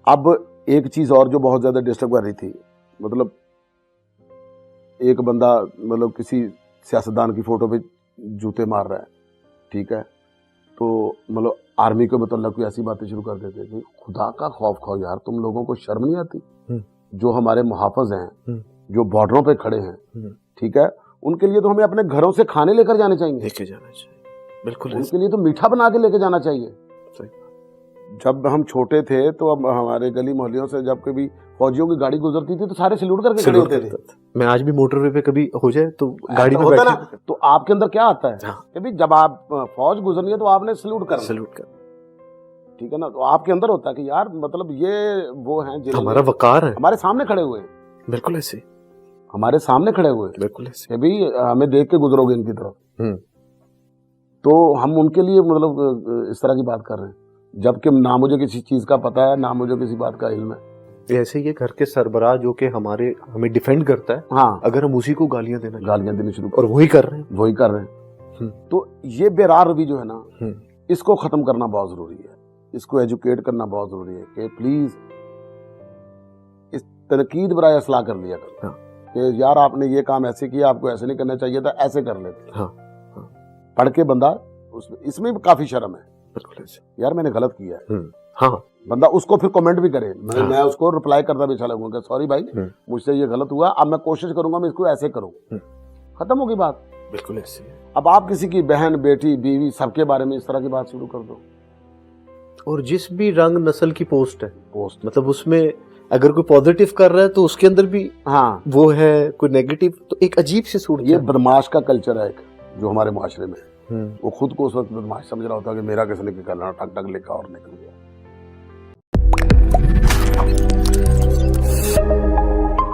अब एक चीज और जो बहुत ज्यादा डिस्टर्ब कर रही थी, मतलब एक बंदा मतलब किसी सियासतदान की फोटो पे जूते मार रहा है, ठीक है, तो मतलब आर्मी के मतलब कोई ऐसी बातें शुरू कर देते थे। खुदा का खौफ खाओ यार, तुम लोगों को शर्म नहीं आती? जो हमारे मुहाफिज हैं, जो बॉर्डरों पे खड़े हैं, ठीक है, उनके लिए तो हमें अपने घरों से खाने लेकर जाने चाहिए, लेके जाना चाहिए, बिल्कुल उनके लिए तो मीठा बना के लेके जाना चाहिए। सही। जब हम छोटे थे तो अब हमारे गली मोहल्लियों से जब कभी फौजियों की गाड़ी गुजरती थी तो सारे सैल्यूट करके खड़े होते थे। मैं आज भी मोटरवे पे कभी हो जाए तो गाड़ी में होता बैठे ना, तो आपके अंदर क्या आता है कि भाई जब आप फौज गुजरनी है तो आपने सैल्यूट कर, ठीक है ना, तो आपके अंदर होता है कि यार मतलब ये वो हैं हमारा वकार है, हमारे सामने खड़े हुए हैं, बिल्कुल ऐसे हमारे सामने खड़े हुए हैं, बिल्कुल ऐसे कि भाई हमें देख के गुजरोगे इनकी तरफ, तो हम उनके लिए मतलब इस तरह की बात कर रहे हैं, जबकि ना मुझे किसी चीज का पता है, ना मुझे किसी बात का इल्म है। ऐसे ही घर के सरबराह जो कि हमें डिफेंड करता है, हाँ, अगर हम उसी को गालियां देनी शुरू और वही कर रहे हैं, तो ये बेरार रवि जो है ना, इसको खत्म करना बहुत जरूरी है, इसको एजुकेट करना बहुत जरूरी है कि प्लीज इस तनकीद बराए असलाह कर लिया करो, कि यार आपने ये काम ऐसे किया, आपको ऐसे नहीं करना चाहिए था, ऐसे कर लेते। पढ़ के बंदा इसमें भी काफी शर्म है, यार मैंने गलत किया है, हाँ, बंदा उसको फिर कमेंट भी करे, मैं उसको रिप्लाई करता भी अच्छा लगूंगा, सॉरी भाई मुझसे ये गलत हुआ, अब मैं कोशिश करूंगा मैं इसको ऐसे करूं, खत्म होगी बात। बिल्कुल ऐसे। अब आप किसी की बहन, बेटी, बीवी, सबके बारे में इस तरह की बात शुरू कर दो, और जिस भी रंग नस्ल की पोस्ट मतलब उसमें अगर कोई पॉजिटिव कर रहा है तो उसके अंदर भी हाँ वो है, कोई नेगेटिव, तो एक अजीब सी सूरत। ये बदमाश का कल्चर है एक जो हमारे माशरे में है, वो खुद को उस वक्त बदमाश समझ रहा होता है कि मेरा किसी ने करना, टक टक लिखा और निकल गया।